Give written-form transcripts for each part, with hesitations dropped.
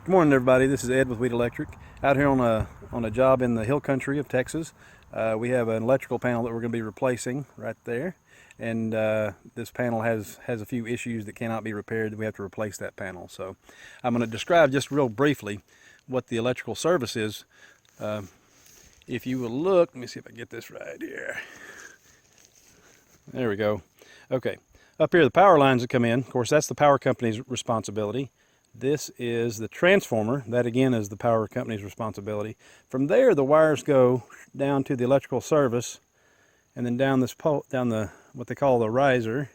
Good morning, everybody. This is Ed with Wheat Electric. Out here on a job in the hill country of Texas. We have an electrical panel that we're going to be replacing right there, and this panel has a few issues that cannot be repaired. We have to replace that panel. So I'm going to describe just real briefly what the electrical service is. If you will look, let me see if I can get this right here. There we go. Okay, up here the power lines that come in. Of course, that's the power company's responsibility. This is the transformer. That again is the power company's responsibility. From there, the wires go down to the electrical service, and then down this pole, down the what they call the riser.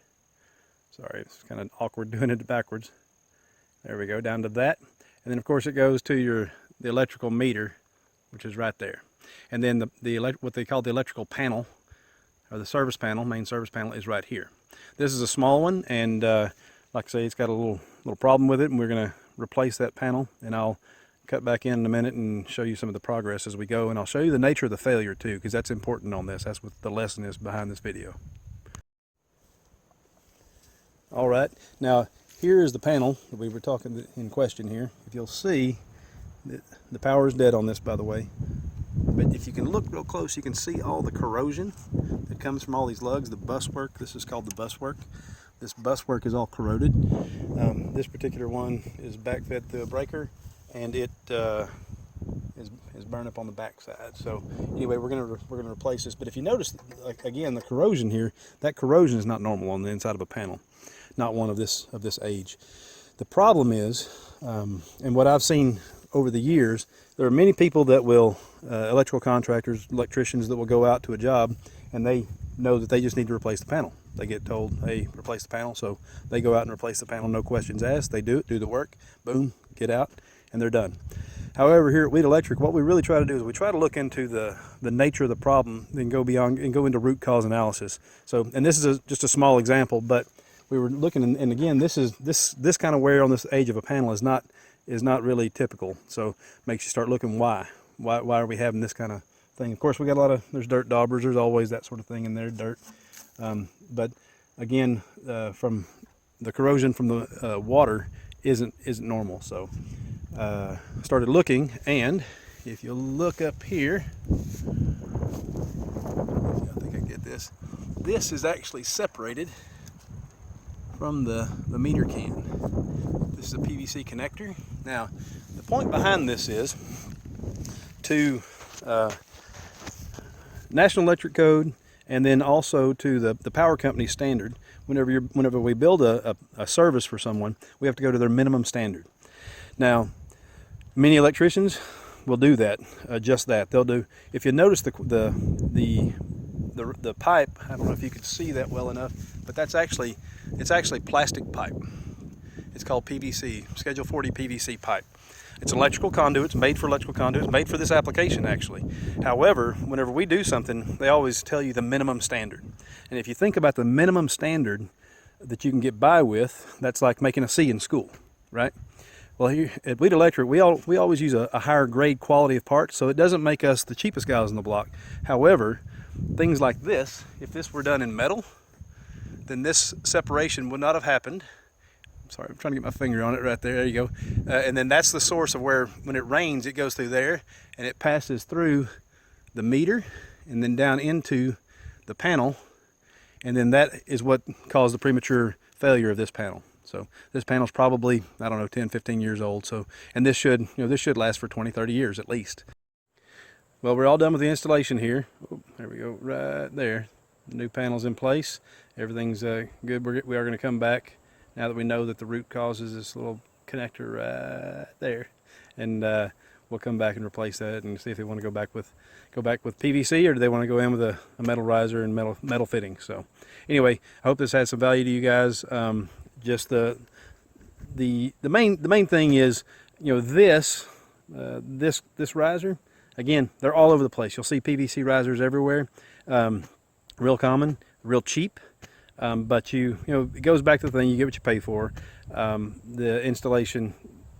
Sorry, it's kind of awkward doing it backwards. There we go, down to that, and then of course it goes to the electrical meter, which is right there. And then what they call the electrical panel, or the service panel, main service panel, is right here. This is a small one, and like I say, it's got a little problem with it, and we're going to replace that panel, and I'll cut back in a minute and show you some of the progress as we go, and I'll show you the nature of the failure too, because that's important on this. That's what the lesson is behind this video. All right, now here is the panel that we were talking in question here. If you'll see, the power is dead on this, by the way, but if you can look real close, you can see all the corrosion that comes from all these lugs. The buswork, this is called the buswork. This buswork is all corroded. This particular one is backfed through a breaker, and it is burned up on the back side. So anyway, we're gonna replace this. But if you notice, like, again, the corrosion here, that corrosion is not normal on the inside of a panel, not one of this age. The problem is, and what I've seen over the years, there are many people that will, electrical contractors, electricians, that will go out to a job, and they know that they just need to replace the panel. They get told, hey, replace the panel, so they go out and replace the panel, no questions asked. They do it, do the work, boom, get out, and they're done. However, here at Wheat Electric, what we really try to do is we try to look into the nature of the problem, then go beyond and go into root cause analysis. So, and this is just a small example, but we were looking, and again, this kind of wear on this age of a panel is not really typical. So makes you start looking why are we having this kind of thing. Of course, we got a lot of, there's dirt daubers, there's always that sort of thing in there, dirt. But again, from the corrosion from the water isn't normal. So started looking, and if you look up here, I think I get this. This is actually separated from the meter can. This is a PVC connector. Now, the point behind this is to National Electric Code, and then also to the power company standard. Whenever we build a service for someone, we have to go to their minimum standard. Now, many electricians will do that, just that. They'll do. If you notice the pipe, I don't know if you can see that well enough, but it's actually plastic pipe. It's called PVC, Schedule 40 PVC pipe. It's an electrical conduit. It's made for electrical conduit. It's made for this application, actually. However, whenever we do something, they always tell you the minimum standard. And if you think about the minimum standard that you can get by with, that's like making a C in school, right? Well, here at Wheat Electric, we always use a higher grade quality of parts, so it doesn't make us the cheapest guys on the block. However, things like this, if this were done in metal, then this separation would not have happened. Sorry, I'm trying to get my finger on it right there. There you go. And then that's the source of where, when it rains, it goes through there, and it passes through the meter and then down into the panel, and then that is what caused the premature failure of this panel. So this panel's probably, I don't know, 10, 15 years old. So, and this should last for 20, 30 years at least. Well, we're all done with the installation here. Oh, there we go, right there. The new panel's in place. Everything's good. We are going to come back now that we know that the root cause is this little connector right there, and we'll come back and replace that and see if they want to go back with PVC, or do they want to go in with a metal riser and metal fitting. So anyway, I hope this had some value to you guys. Just the main thing is, you know, this riser, again, they're all over the place. You'll see PVC risers everywhere. Real common, real cheap. But you know, it goes back to the thing, you get what you pay for. The installation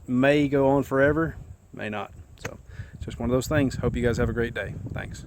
may go on forever, may not. So it's just one of those things. Hope you guys have a great day. Thanks.